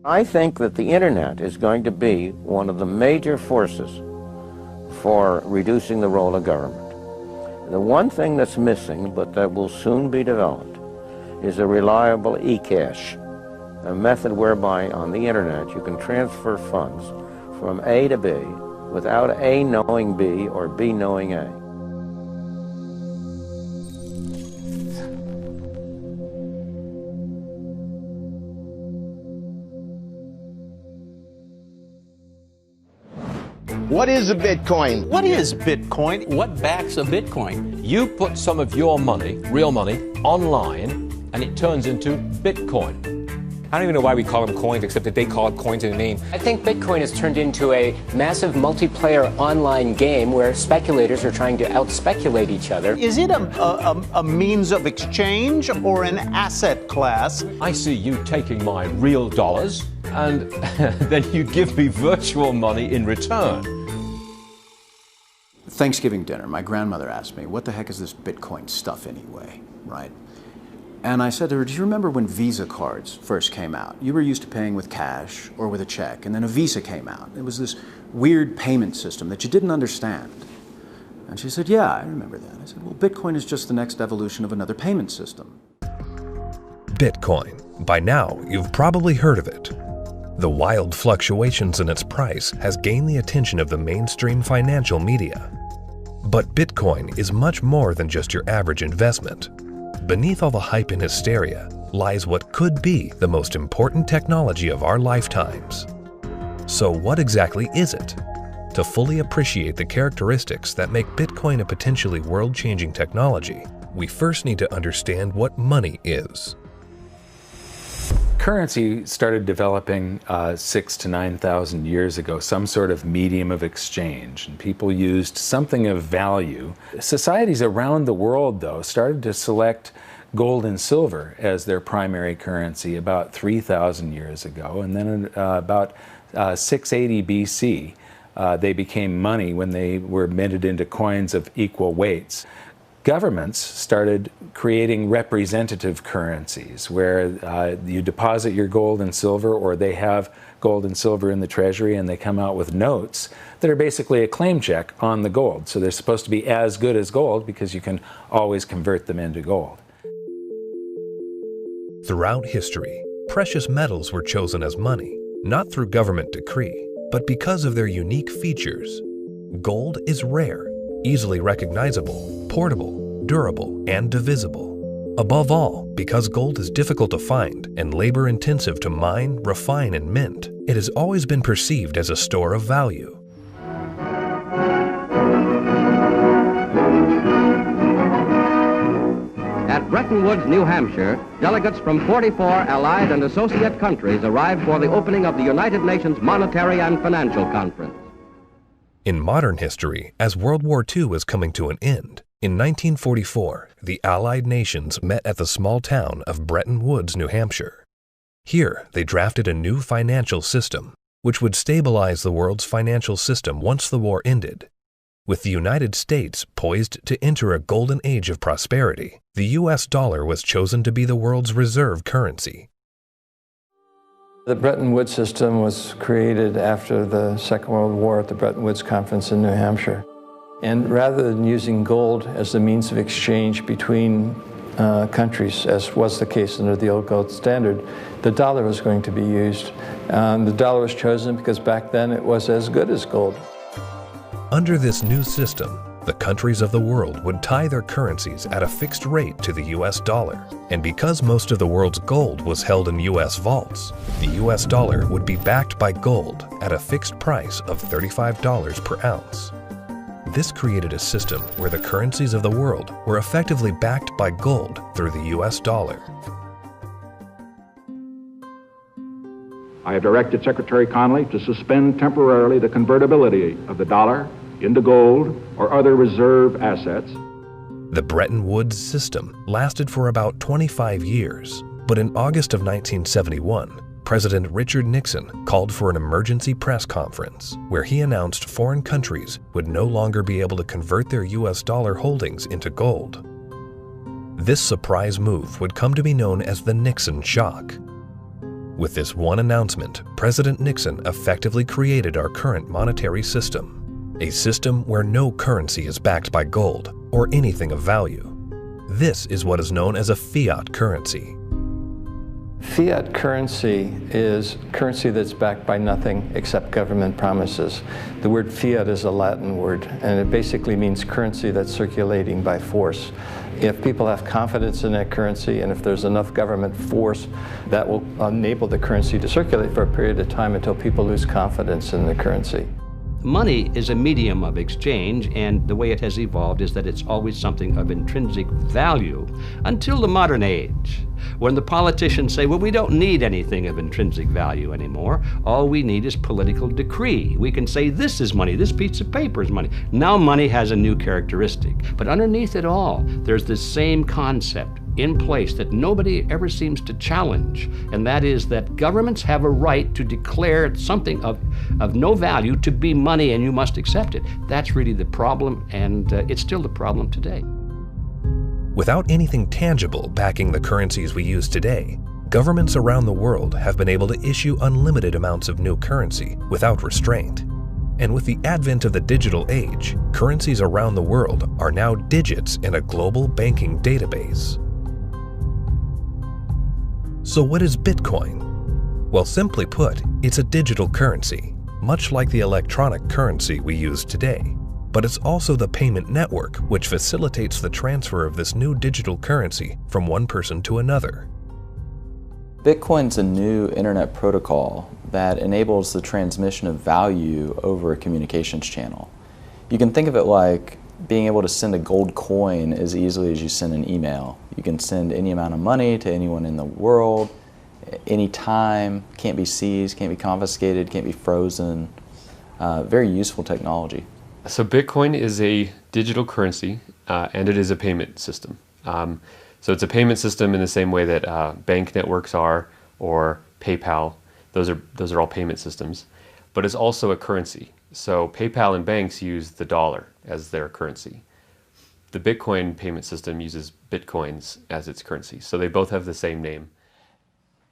I think that the internet is going to be one of the major forces for reducing the role of government. The one thing that's missing, but that will soon be developed, is a reliable e-cash, a method whereby on the internet you can transfer funds from A to B without A knowing B or B knowing A. What is a Bitcoin? What is Bitcoin? What backs a Bitcoin? You put some of your money, real money, online, and it turns into Bitcoin. I don't even know why we call them coins, except that they call it coins in the name. I think Bitcoin has turned into a massive multiplayer online game where speculators are trying to out-speculate each other. Is it a means of exchange or an asset class? I see you taking my real dollars, and then you give me virtual money in return. Thanksgiving dinner, my grandmother asked me, what the heck is this Bitcoin stuff anyway, right? And I said to her, do you remember when Visa cards first came out? You were used to paying with cash or with a check, and then a Visa came out. It was this weird payment system that you didn't understand. And she said, yeah, I remember that. I said, well, Bitcoin is just the next evolution of another payment system. Bitcoin. By now, you've probably heard of it. The wild fluctuations in its price has gained the attention of the mainstream financial media. But Bitcoin is much more than just your average investment. Beneath all the hype and hysteria lies what could be the most important technology of our lifetimes. So what exactly is it? To fully appreciate the characteristics that make Bitcoin a potentially world-changing technology, we first need to understand what money is. Currency started developing 6,000 to 9,000 years ago, some sort of medium of exchange, and people used something of value. Societies around the world, though, started to select gold and silver as their primary currency about 3,000 years ago, and then about 680 BC, they became money when they were minted into coins of equal weights. Governments started creating representative currencies where you deposit your gold and silver, or they have gold and silver in the treasury, and they come out with notes that are basically a claim check on the gold. So they're supposed to be as good as gold because you can always convert them into gold. Throughout history, precious metals were chosen as money, not through government decree, but because of their unique features. Gold is rare, easily recognizable, portable, durable, and divisible. Above all, because gold is difficult to find and labor-intensive to mine, refine, and mint, it has always been perceived as a store of value. At Bretton Woods, New Hampshire, delegates from 44 allied and associate countries arrived for the opening of the United Nations Monetary and Financial Conference. In modern history, as World War II was coming to an end, in 1944, the Allied nations met at the small town of Bretton Woods, New Hampshire. Here, they drafted a new financial system, which would stabilize the world's financial system once the war ended. With the United States poised to enter a golden age of prosperity, the U.S. dollar was chosen to be the world's reserve currency. The Bretton Woods system was created after the Second World War at the Bretton Woods Conference in New Hampshire. And rather than using gold as the means of exchange between countries, as was the case under the old gold standard, the dollar was going to be used. The dollar was chosen because back then it was as good as gold. Under this new system, the countries of the world would tie their currencies at a fixed rate to the U.S. dollar. And because most of the world's gold was held in U.S. vaults, the U.S. dollar would be backed by gold at a fixed price of $35 per ounce. This created a system where the currencies of the world were effectively backed by gold through the U.S. dollar. I have directed Secretary Connally to suspend temporarily the convertibility of the dollar into gold or other reserve assets. The Bretton Woods system lasted for about 25 years, but in August of 1971, President Richard Nixon called for an emergency press conference where he announced foreign countries would no longer be able to convert their U.S. dollar holdings into gold. This surprise move would come to be known as the Nixon shock. With this one announcement, President Nixon effectively created our current monetary system, a system where no currency is backed by gold or anything of value. This is what is known as a fiat currency. Fiat currency is currency that's backed by nothing except government promises. The word fiat is a Latin word, and it basically means currency that's circulating by force. If people have confidence in that currency, and if there's enough government force, that will enable the currency to circulate for a period of time until people lose confidence in the currency. Money is a medium of exchange, and the way it has evolved is that it's always something of intrinsic value until the modern age, when the politicians say, well, we don't need anything of intrinsic value anymore. All we need is political decree. We can say this is money, this piece of paper is money. Now money has a new characteristic. But underneath it all, there's this same concept in place that nobody ever seems to challenge, and that is that governments have a right to declare something of no value to be money, and you must accept it. That's really the problem, and it's still the problem today. Without anything tangible backing the currencies we use today, governments around the world have been able to issue unlimited amounts of new currency without restraint. And with the advent of the digital age, currencies around the world are now digits in a global banking database. So what is Bitcoin? Well, simply put, it's a digital currency, much like the electronic currency we use today. But it's also the payment network which facilitates the transfer of this new digital currency from one person to another. Bitcoin's a new internet protocol that enables the transmission of value over a communications channel. You can think of it like being able to send a gold coin as easily as you send an email. You can send any amount of money to anyone in the world, anytime, can't be seized, can't be confiscated, can't be frozen. Very useful technology. So Bitcoin is a digital currency and it is a payment system. So it's a payment system in the same way that bank networks are, or PayPal. Those are all payment systems. But it's also a currency. So PayPal and banks use the dollar as their currency. The Bitcoin payment system uses Bitcoins as its currency. So they both have the same name.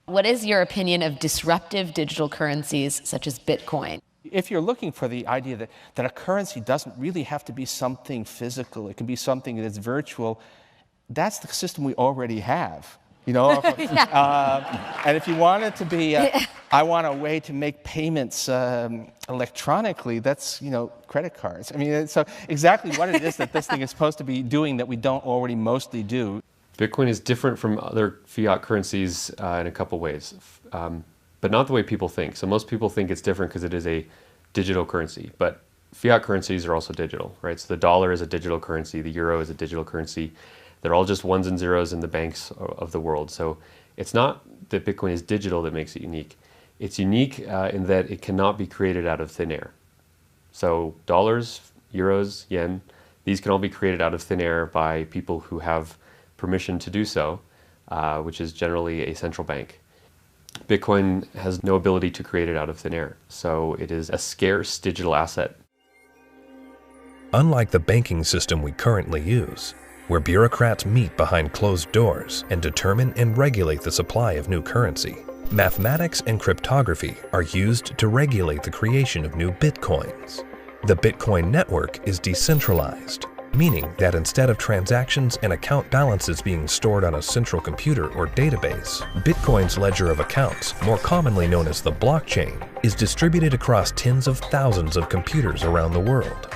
What is your opinion of disruptive digital currencies such as Bitcoin? If you're looking for the idea that a currency doesn't really have to be something physical, it can be something that's virtual, that's the system we already have. You know, and if you want it to be, I want a way to make payments electronically, that's, you know, credit cards. I mean, so exactly what it is that this thing is supposed to be doing that we don't already mostly do. Bitcoin is different from other fiat currencies in a couple ways, but not the way people think. So most people think it's different because it is a digital currency, but fiat currencies are also digital, right? So the dollar is a digital currency, the euro is a digital currency. They're all just ones and zeros in the banks of the world. So it's not that Bitcoin is digital that makes it unique. It's unique in that it cannot be created out of thin air. So dollars, euros, yen, these can all be created out of thin air by people who have permission to do so, which is generally a central bank. Bitcoin has no ability to create it out of thin air. So it is a scarce digital asset. Unlike the banking system we currently use, where bureaucrats meet behind closed doors and determine and regulate the supply of new currency, mathematics and cryptography are used to regulate the creation of new bitcoins. The Bitcoin network is decentralized, meaning that instead of transactions and account balances being stored on a central computer or database, Bitcoin's ledger of accounts, more commonly known as the blockchain, is distributed across tens of thousands of computers around the world.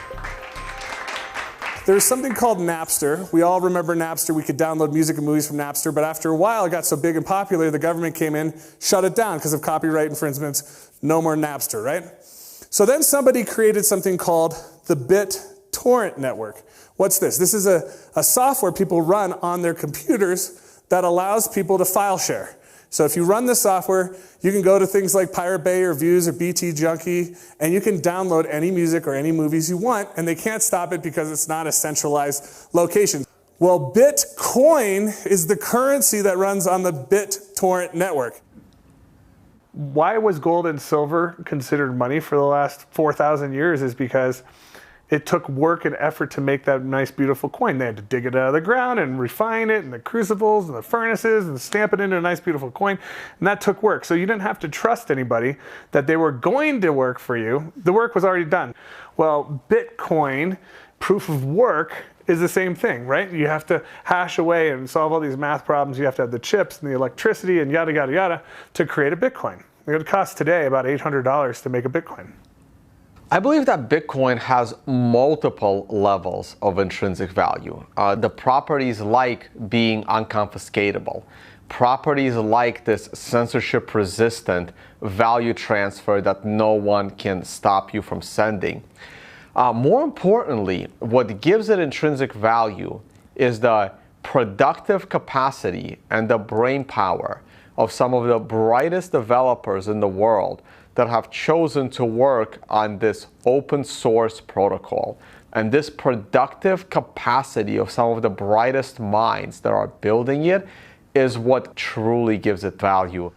There's something called Napster. We all remember Napster. We could download music and movies from Napster, but after a while it got so big and popular, the government came in, shut it down because of copyright infringements. No more Napster, right? So then somebody created something called the BitTorrent network. What's this? This is a software people run on their computers that allows people to file share. So if you run the software, you can go to things like Pirate Bay or Views or BT Junkie, and you can download any music or any movies you want, and they can't stop it because it's not a centralized location. Well, Bitcoin is the currency that runs on the BitTorrent network. Why was gold and silver considered money for the last 4,000 years is because It took work and effort to make that nice, beautiful coin. They had to dig it out of the ground and refine it, and the crucibles and the furnaces, and stamp it into a nice, beautiful coin. And that took work. So you didn't have to trust anybody that they were going to work for you. The work was already done. Well, Bitcoin, proof of work, is the same thing, right? You have to hash away and solve all these math problems. You have to have the chips and the electricity and yada, yada, yada to create a Bitcoin. It would cost today about $800 to make a Bitcoin. I believe that Bitcoin has multiple levels of intrinsic value. The properties like being unconfiscatable, properties like this censorship-resistant value transfer that no one can stop you from sending. More importantly, what gives it intrinsic value is the productive capacity and the brain power of some of the brightest developers in the world that have chosen to work on this open source protocol. And this productive capacity of some of the brightest minds that are building it is what truly gives it value.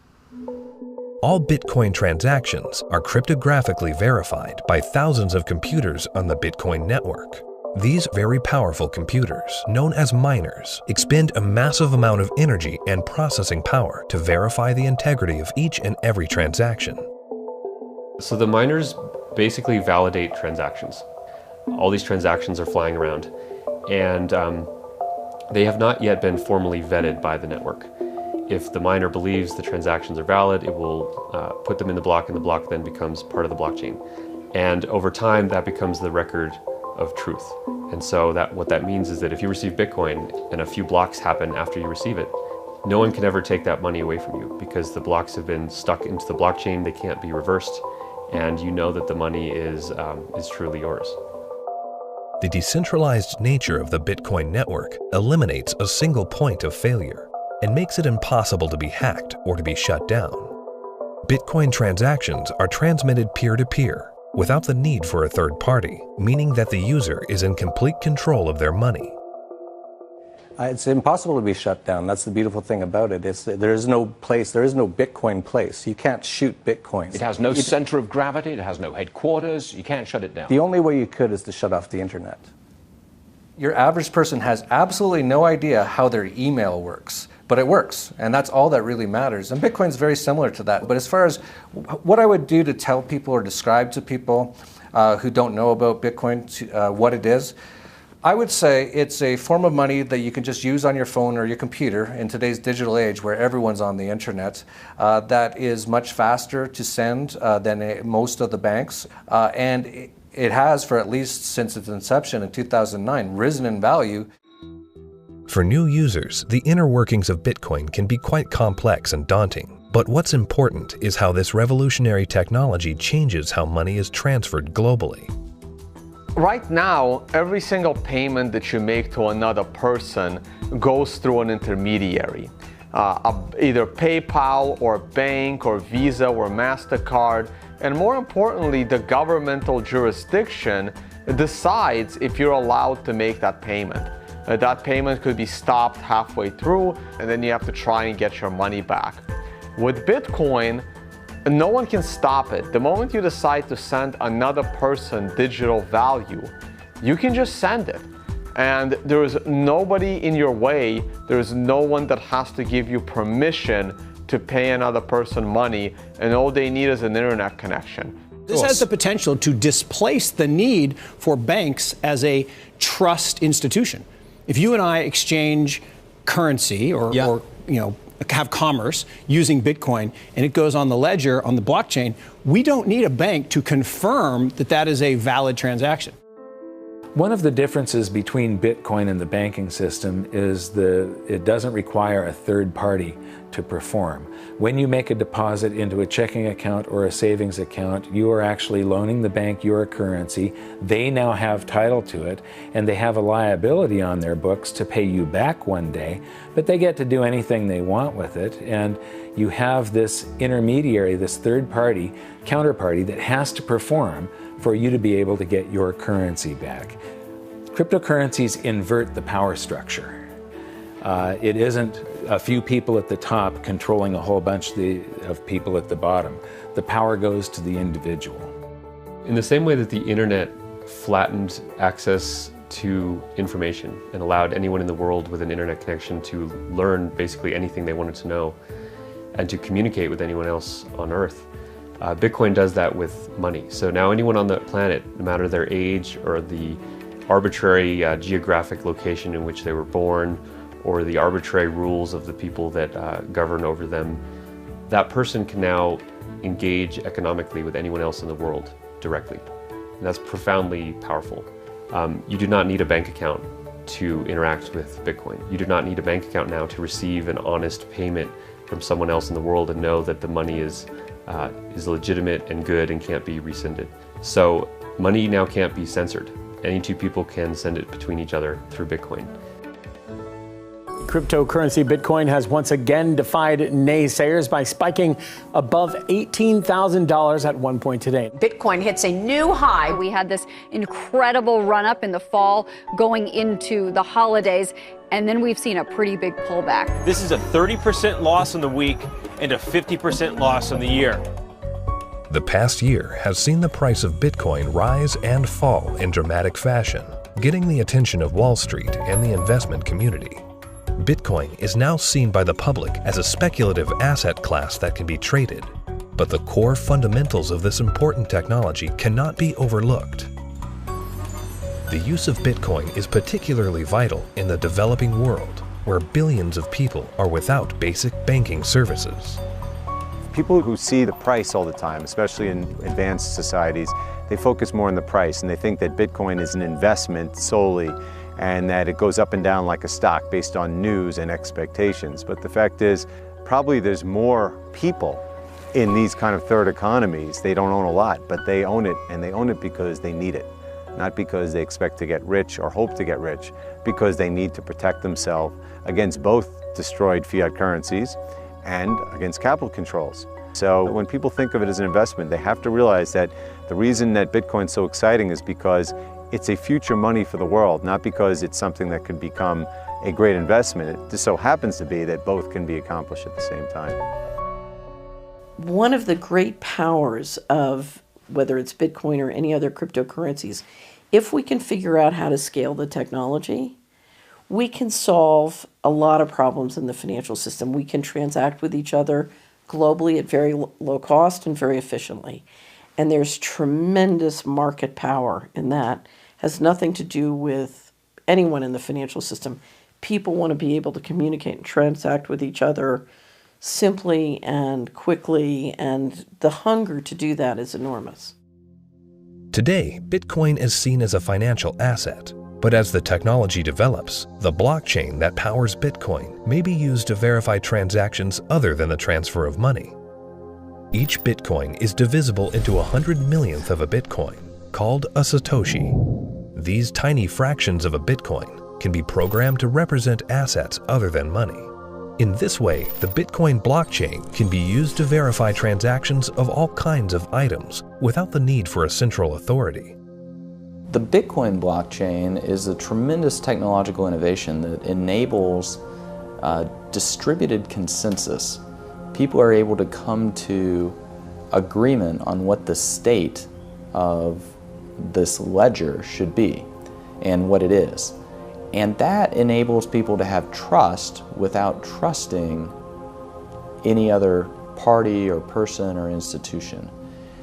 All Bitcoin transactions are cryptographically verified by thousands of computers on the Bitcoin network. These very powerful computers, known as miners, expend a massive amount of energy and processing power to verify the integrity of each and every transaction. So the miners basically validate transactions. All these transactions are flying around, and they have not yet been formally vetted by the network. If the miner believes the transactions are valid, it will put them in the block, and the block then becomes part of the blockchain. And over time, that becomes the record of truth. And so what that means is that if you receive Bitcoin and a few blocks happen after you receive it, no one can ever take that money away from you because the blocks have been stuck into the blockchain, they can't be reversed, and you know that the money is truly yours. The decentralized nature of the Bitcoin network eliminates a single point of failure and makes it impossible to be hacked or to be shut down. Bitcoin transactions are transmitted peer-to-peer without the need for a third party, meaning that the user is in complete control of their money. It's impossible to be shut down. That's the beautiful thing about it. There is no place, there is no Bitcoin place. You can't shoot Bitcoin. It has no center of gravity, it has no headquarters, you can't shut it down. The only way you could is to shut off the internet. Your average person has absolutely no idea how their email works, but it works, and that's all that really matters. And Bitcoin's very similar to that. But as far as what I would do to tell people or describe to people who don't know about Bitcoin what it is, I would say it's a form of money that you can just use on your phone or your computer in today's digital age where everyone's on the internet, that is much faster to send than most of the banks. And it has, for at least since its inception in 2009, risen in value. For new users, the inner workings of Bitcoin can be quite complex and daunting. But what's important is how this revolutionary technology changes how money is transferred globally. Right now, every single payment that you make to another person goes through an intermediary. Either PayPal or bank or Visa or MasterCard. And more importantly, the governmental jurisdiction decides if you're allowed to make that payment. That payment could be stopped halfway through, and then you have to try and get your money back. With Bitcoin, no one can stop it. The moment you decide to send another person digital value, you can just send it. And there is nobody in your way. There is no one that has to give you permission to pay another person money, and all they need is an internet connection. This has the potential to displace the need for banks as a trust institution. If you and I exchange currency or have commerce using Bitcoin and it goes on the ledger, on the blockchain, we don't need a bank to confirm that that is a valid transaction. One of the differences between Bitcoin and the banking system is it doesn't require a third party to perform. When you make a deposit into a checking account or a savings account, you are actually loaning the bank your currency. They now have title to it, and they have a liability on their books to pay you back one day, but they get to do anything they want with it, and you have this intermediary, this third party, counterparty that has to perform for you to be able to get your currency back. Cryptocurrencies invert the power structure. It isn't a few people at the top controlling a whole bunch of people at the bottom. The power goes to the individual. In the same way that the internet flattened access to information and allowed anyone in the world with an internet connection to learn basically anything they wanted to know and to communicate with anyone else on Earth. Bitcoin does that with money. So now anyone on the planet, no matter their age or the arbitrary geographic location in which they were born or the arbitrary rules of the people that govern over them, that person can now engage economically with anyone else in the world directly. And that's profoundly powerful. You do not need a bank account to interact with Bitcoin. You do not need a bank account now to receive an honest payment from someone else in the world and know that the money is legitimate and good and can't be rescinded. So money now can't be censored. Any two people can send it between each other through Bitcoin. Cryptocurrency Bitcoin has once again defied naysayers by spiking above $18,000 at one point today. Bitcoin hits a new high. We had this incredible run up in the fall going into the holidays, and then we've seen a pretty big pullback. This is a 30% loss in the week and a 50% loss on the year. The past year has seen the price of Bitcoin rise and fall in dramatic fashion, getting the attention of Wall Street and the investment community. Bitcoin is now seen by the public as a speculative asset class that can be traded, but the core fundamentals of this important technology cannot be overlooked. The use of Bitcoin is particularly vital in the developing world, where billions of people are without basic banking services. People who see the price all the time, especially in advanced societies, they focus more on the price and they think that Bitcoin is an investment solely and that it goes up and down like a stock based on news and expectations. But the fact is, probably there's more people in these kind of third economies. They don't own a lot, but they own it, and they own it because they need it. Not because they expect to get rich or hope to get rich, because they need to protect themselves against both destroyed fiat currencies and against capital controls. So when people think of it as an investment, they have to realize that the reason that Bitcoin's so exciting is because it's a future money for the world, not because it's something that could become a great investment. It just so happens to be that both can be accomplished at the same time. One of the great powers of whether it's Bitcoin or any other cryptocurrencies, if we can figure out how to scale the technology, we can solve a lot of problems in the financial system. We can transact with each other globally at very low cost and very efficiently. And there's tremendous market power in that. Has nothing to do with anyone in the financial system. People want to be able to communicate and transact with each other simply and quickly, and the hunger to do that is enormous. Today, Bitcoin is seen as a financial asset, but as the technology develops, the blockchain that powers Bitcoin may be used to verify transactions other than the transfer of money. Each Bitcoin is divisible into 100 millionth of a Bitcoin, called a Satoshi. These tiny fractions of a Bitcoin can be programmed to represent assets other than money. In this way, the Bitcoin blockchain can be used to verify transactions of all kinds of items without the need for a central authority. The Bitcoin blockchain is a tremendous technological innovation that enables distributed consensus. People are able to come to agreement on what the state of this ledger should be and what it is. And that enables people to have trust without trusting any other party or person or institution.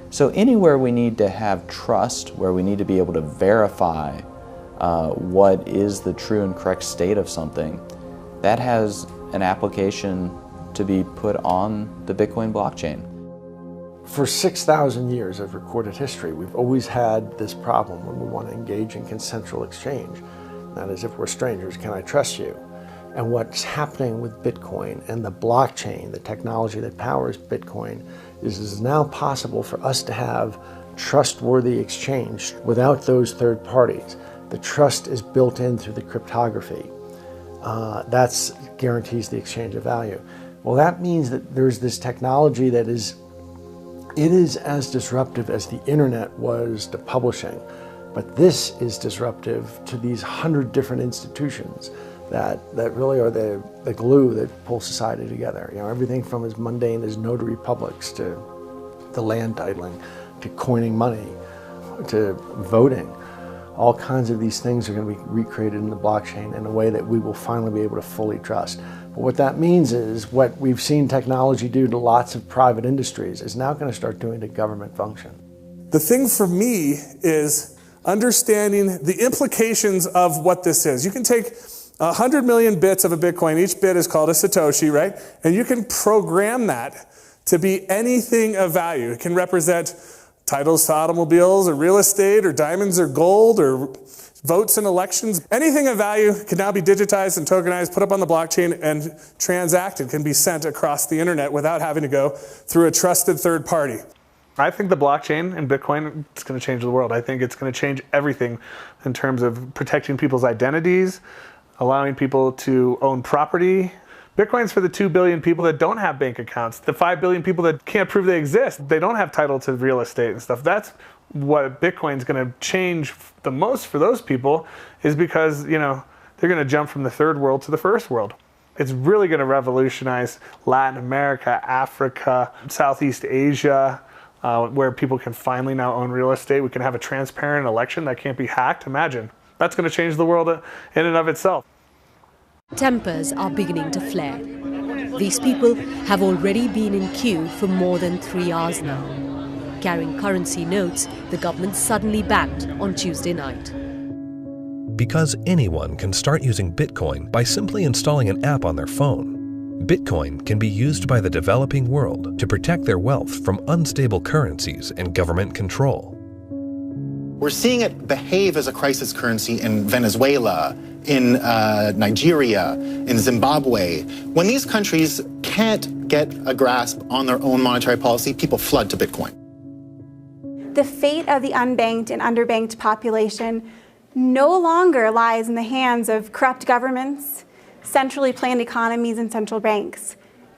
So anywhere we need to have trust, where we need to be able to verify what is the true and correct state of something, that has an application to be put on the Bitcoin blockchain. For 6,000 years of recorded history, we've always had this problem when we want to engage in consensual exchange. That is, if we're strangers, can I trust you? And what's happening with Bitcoin and the blockchain, the technology that powers Bitcoin, is now possible for us to have trustworthy exchange without those third parties. The trust is built in through the cryptography. That guarantees the exchange of value. Well, that means that there's this technology that is as disruptive as the internet was to publishing. But this is disruptive to these 100 different institutions that really are the glue that pull society together. You know, everything from as mundane as notary publics to land titling, to coining money, to voting. All kinds of these things are going to be recreated in the blockchain in a way that we will finally be able to fully trust. But what that means is what we've seen technology do to lots of private industries is now going to start doing to government function. The thing for me is understanding the implications of what this is. You can take 100 million bits of a Bitcoin. Each bit is called a Satoshi, right? And you can program that to be anything of value. It can represent titles to automobiles or real estate or diamonds or gold or votes in elections. Anything of value can now be digitized and tokenized, put up on the blockchain, and transacted, can be sent across the internet without having to go through a trusted third party. I think the blockchain and Bitcoin is going to change the world. I think it's going to change everything in terms of protecting people's identities, allowing people to own property. Bitcoin's for the 2 billion people that don't have bank accounts, the 5 billion people that can't prove they exist. They don't have title to real estate and stuff. That's what Bitcoin's going to change the most for those people, is because, you know, they're going to jump from the third world to the first world. It's really going to revolutionize Latin America, Africa, Southeast Asia, where people can finally now own real estate. We can have a transparent election that can't be hacked. Imagine. That's going to change the world in and of itself. Tempers are beginning to flare. These people have already been in queue for more than 3 hours now. Carrying currency notes, the government suddenly banned on Tuesday night. Because anyone can start using Bitcoin by simply installing an app on their phone, Bitcoin can be used by the developing world to protect their wealth from unstable currencies and government control. We're seeing it behave as a crisis currency in Venezuela, in Nigeria, in Zimbabwe. When these countries can't get a grasp on their own monetary policy, people flood to Bitcoin. The fate of the unbanked and underbanked population no longer lies in the hands of corrupt governments, centrally planned economies, and central banks.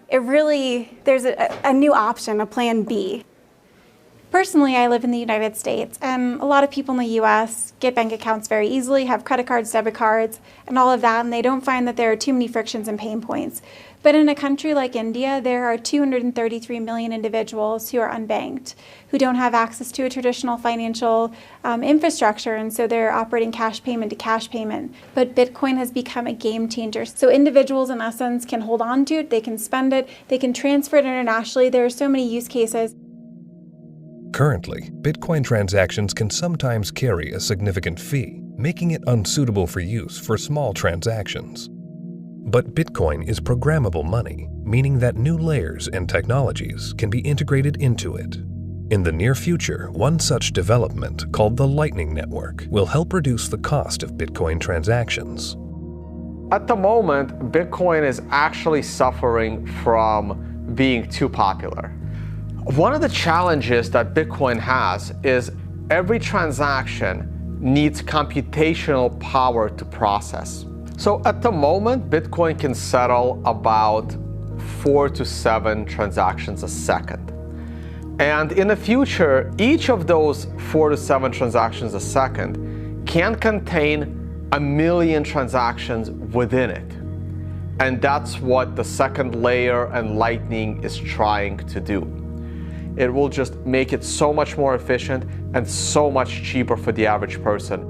There's a new option, a plan B. Personally, I live in the United States, and a lot of people in the U.S. get bank accounts very easily, have credit cards, debit cards, and all of that, and they don't find that there are too many frictions and pain points. But in a country like India, there are 233 million individuals who are unbanked, who don't have access to a traditional financial infrastructure, and so they're operating cash payment to cash payment. But Bitcoin has become a game changer. So individuals, in essence, can hold on to it, they can spend it, they can transfer it internationally. There are so many use cases. Currently, Bitcoin transactions can sometimes carry a significant fee, making it unsuitable for use for small transactions. But Bitcoin is programmable money, meaning that new layers and technologies can be integrated into it. In the near future, one such development, called the Lightning Network, will help reduce the cost of Bitcoin transactions. At the moment, Bitcoin is actually suffering from being too popular. One of the challenges that Bitcoin has is every transaction needs computational power to process. So at the moment, Bitcoin can settle about 4 to 7 transactions a second. And in the future, each of those 4 to 7 transactions a second can contain 1 million transactions within it. And that's what the second layer and Lightning is trying to do. It will just make it so much more efficient and so much cheaper for the average person.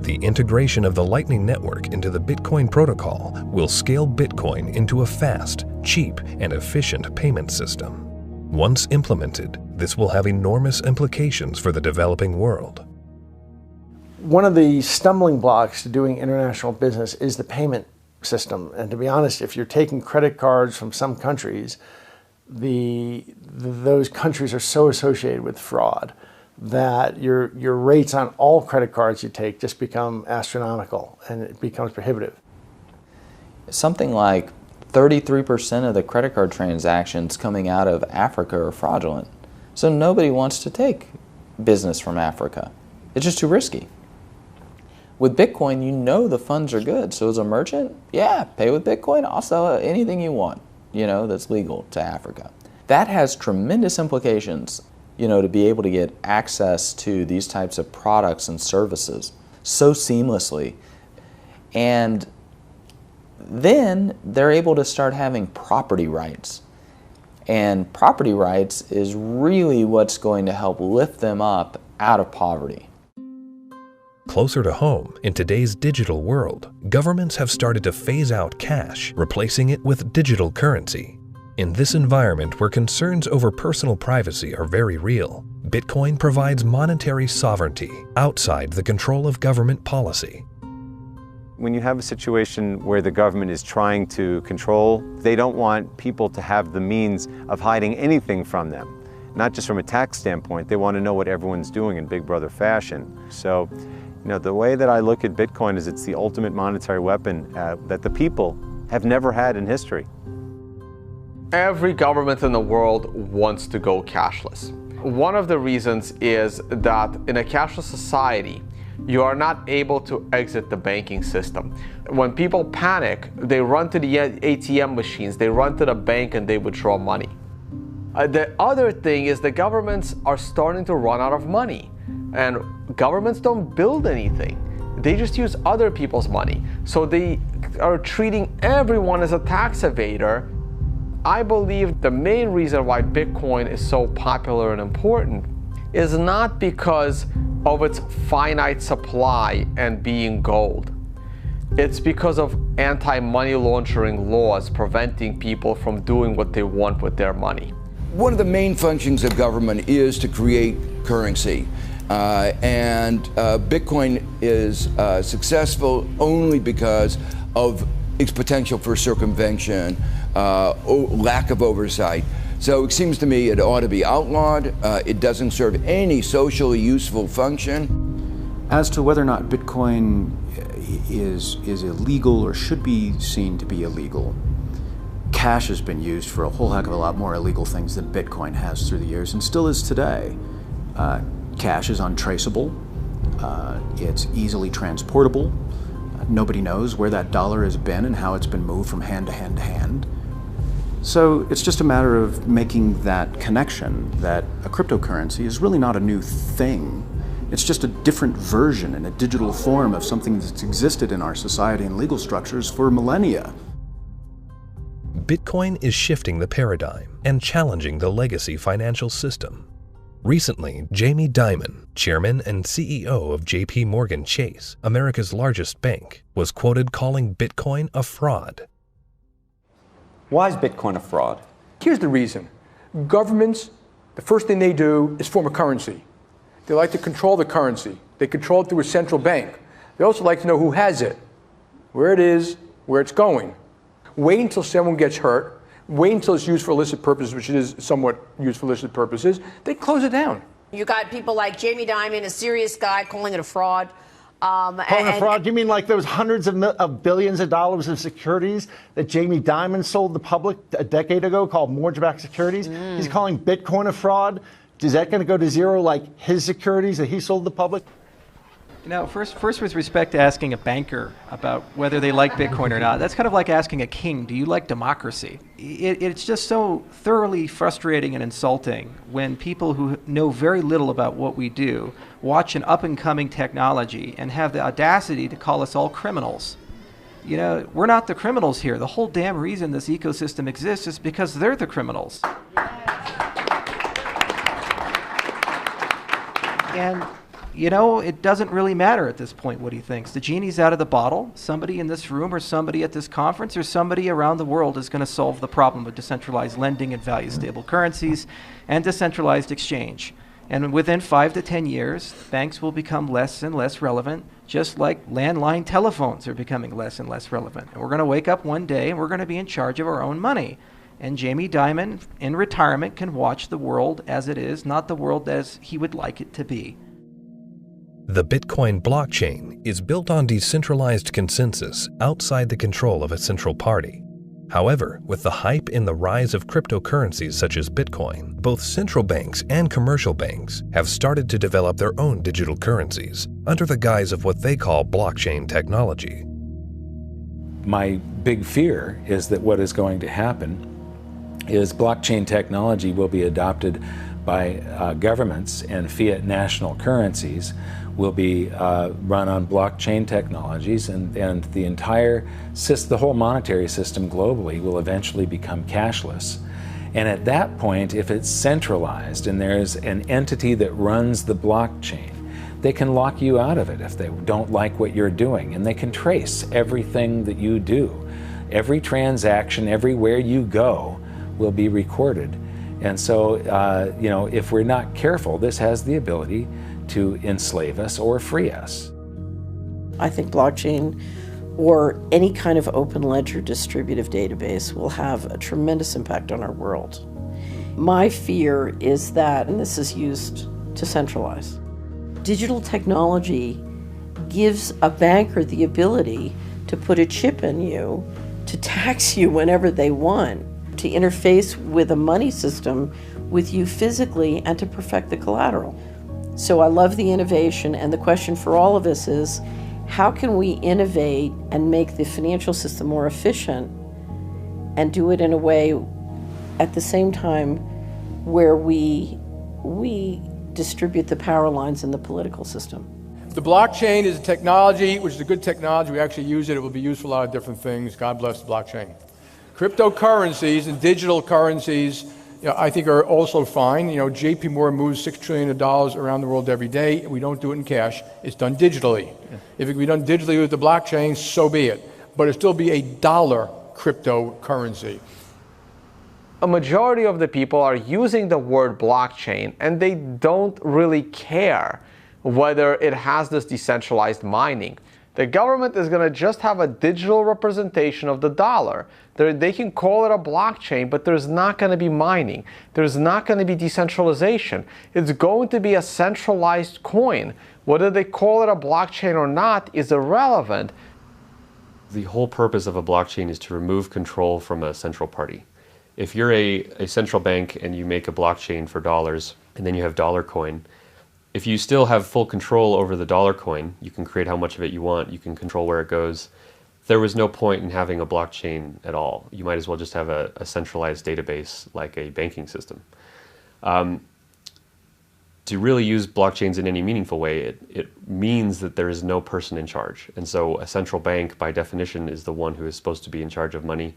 The integration of the Lightning Network into the Bitcoin protocol will scale Bitcoin into a fast, cheap, and efficient payment system. Once implemented, this will have enormous implications for the developing world. One of the stumbling blocks to doing international business is the payment system. And to be honest, if you're taking credit cards from some countries, those countries are so associated with fraud that your rates on all credit cards you take just become astronomical, and it becomes prohibitive. Something like 33% of the credit card transactions coming out of Africa are fraudulent. So nobody wants to take business from Africa. It's just too risky. With Bitcoin, you know the funds are good. So as a merchant, yeah, pay with Bitcoin. I'll sell anything you want, that's legal to Africa. That has tremendous implications, to be able to get access to these types of products and services so seamlessly. And then they're able to start having property rights. And property rights is really what's going to help lift them up out of poverty. Closer to home, in today's digital world, governments have started to phase out cash, replacing it with digital currency. In this environment where concerns over personal privacy are very real, Bitcoin provides monetary sovereignty outside the control of government policy. When you have a situation where the government is trying to control, they don't want people to have the means of hiding anything from them. Not just from a tax standpoint, they want to know what everyone's doing in Big Brother fashion. So, the way that I look at Bitcoin is it's the ultimate monetary weapon that the people have never had in history. Every government in the world wants to go cashless. One of the reasons is that in a cashless society, you are not able to exit the banking system. When people panic, they run to the ATM machines, they run to the bank and they withdraw money. The other thing is the governments are starting to run out of money. And governments don't build anything. They just use other people's money. So they are treating everyone as a tax evader. I believe the main reason why Bitcoin is so popular and important is not because of its finite supply and being gold. It's because of anti-money laundering laws preventing people from doing what they want with their money. One of the main functions of government is to create currency. Bitcoin is successful only because of its potential for circumvention, lack of oversight. So it seems to me it ought to be outlawed. It doesn't serve any socially useful function. As to whether or not Bitcoin is illegal or should be seen to be illegal, cash has been used for a whole heck of a lot more illegal things than Bitcoin has through the years and still is today. Cash is untraceable, it's easily transportable, nobody knows where that dollar has been and how it's been moved from hand to hand to hand. So it's just a matter of making that connection that a cryptocurrency is really not a new thing. It's just a different version in a digital form of something that's existed in our society and legal structures for millennia. Bitcoin is shifting the paradigm and challenging the legacy financial system. Recently, Jamie Dimon, chairman and CEO of JP Morgan Chase, America's largest bank, was quoted calling Bitcoin a fraud. Why is Bitcoin a fraud? Here's the reason. Governments, the first thing they do is form a currency. They like to control the currency. They control it through a central bank. They also like to know who has it, where it is, where it's going. Wait until someone gets hurt. Wait until it's used for illicit purposes, which it is somewhat used for illicit purposes. They close it down. You got people like Jamie Dimon, a serious guy, calling it a fraud. Calling it a fraud? You mean like there was hundreds of billions of dollars of securities that Jamie Dimon sold the public a decade ago called mortgage-backed securities? He's calling Bitcoin a fraud? Is that going to go to zero like his securities that he sold the public? First with respect to asking a banker about whether they like Bitcoin or not, that's kind of like asking a king, do you like democracy? It's just so thoroughly frustrating and insulting when people who know very little about what we do watch an up-and-coming technology and have the audacity to call us all criminals. We're not the criminals here. The whole damn reason this ecosystem exists is because they're the criminals. And it doesn't really matter at this point what he thinks. The genie's out of the bottle. Somebody in this room or somebody at this conference or somebody around the world is going to solve the problem of decentralized lending and value-stable currencies and decentralized exchange. And within 5 to 10 years, banks will become less and less relevant, just like landline telephones are becoming less and less relevant. And we're going to wake up one day and we're going to be in charge of our own money. And Jamie Dimon, in retirement, can watch the world as it is, not the world as he would like it to be. The Bitcoin blockchain is built on decentralized consensus outside the control of a central party. However, with the hype in the rise of cryptocurrencies such as Bitcoin, both central banks and commercial banks have started to develop their own digital currencies under the guise of what they call blockchain technology. My big fear is that what is going to happen is blockchain technology will be adopted by governments, and fiat national currencies will be run on blockchain technologies, and the whole monetary system globally will eventually become cashless. And at that point, if it's centralized and there's an entity that runs the blockchain, they can lock you out of it if they don't like what you're doing, and they can trace everything that you do. Every transaction, everywhere you go, will be recorded. And so, if we're not careful, this has the ability to enslave us or free us. I think blockchain or any kind of open ledger distributive database will have a tremendous impact on our world. My fear is that, and this is used to centralize, digital technology gives a banker the ability to put a chip in you, to tax you whenever they want, to interface with a money system with you physically, and to perfect the collateral. So I love the innovation, and the question for all of us is, how can we innovate and make the financial system more efficient and do it in a way at the same time where we distribute the power lines in the political system? The blockchain is a technology, which is a good technology. We actually use it. It will be used for a lot of different things. God bless the blockchain. Cryptocurrencies and digital currencies, I think are also fine. JP Morgan moves $6 trillion around the world every day. We don't do it in cash. It's done digitally. Yeah. If it can be done digitally with the blockchain, so be it. But it'll still be a dollar cryptocurrency. A majority of the people are using the word blockchain, and they don't really care whether it has this decentralized mining. The government is going to just have a digital representation of the dollar. They can call it a blockchain, but there's not going to be mining. There's not going to be decentralization. It's going to be a centralized coin. Whether they call it a blockchain or not is irrelevant. The whole purpose of a blockchain is to remove control from a central party. If you're a central bank and you make a blockchain for dollars, and then you have dollar coin, if you still have full control over the dollar coin, you can create how much of it you want, you can control where it goes. There was no point in having a blockchain at all. You might as well just have a centralized database like a banking system. To really use blockchains in any meaningful way, it means that there is no person in charge. And so a central bank, by definition, is the one who is supposed to be in charge of money.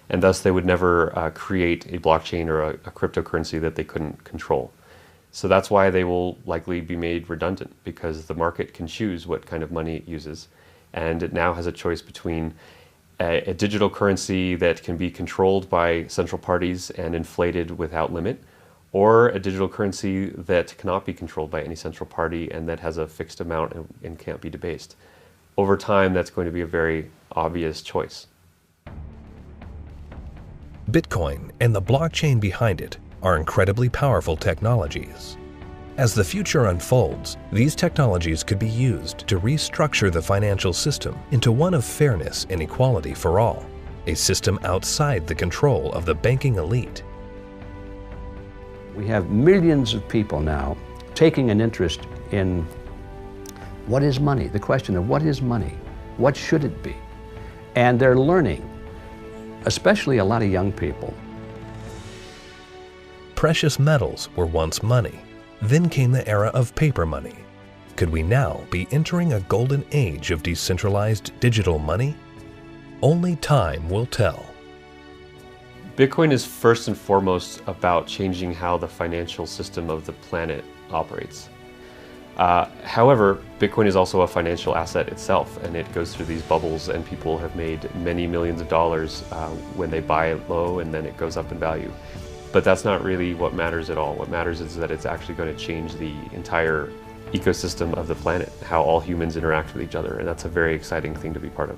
And thus they would never create a blockchain or a cryptocurrency that they couldn't control. So that's why they will likely be made redundant, because the market can choose what kind of money it uses. And it now has a choice between a digital currency that can be controlled by central parties and inflated without limit, or a digital currency that cannot be controlled by any central party and that has a fixed amount and can't be debased. Over time, that's going to be a very obvious choice. Bitcoin and the blockchain behind it are incredibly powerful technologies. As the future unfolds, these technologies could be used to restructure the financial system into one of fairness and equality for all, a system outside the control of the banking elite. We have millions of people now taking an interest in what is money, the question of what is money, what should it be? And they're learning, especially a lot of young people. Precious metals were once money. Then came the era of paper money. Could we now be entering a golden age of decentralized digital money? Only time will tell. Bitcoin is first and foremost about changing how the financial system of the planet operates. However, Bitcoin is also a financial asset itself, and it goes through these bubbles, and people have made many millions of dollars when they buy it low, and then it goes up in value. But that's not really what matters at all. What matters is that it's actually going to change the entire ecosystem of the planet, how all humans interact with each other, and that's a very exciting thing to be part of.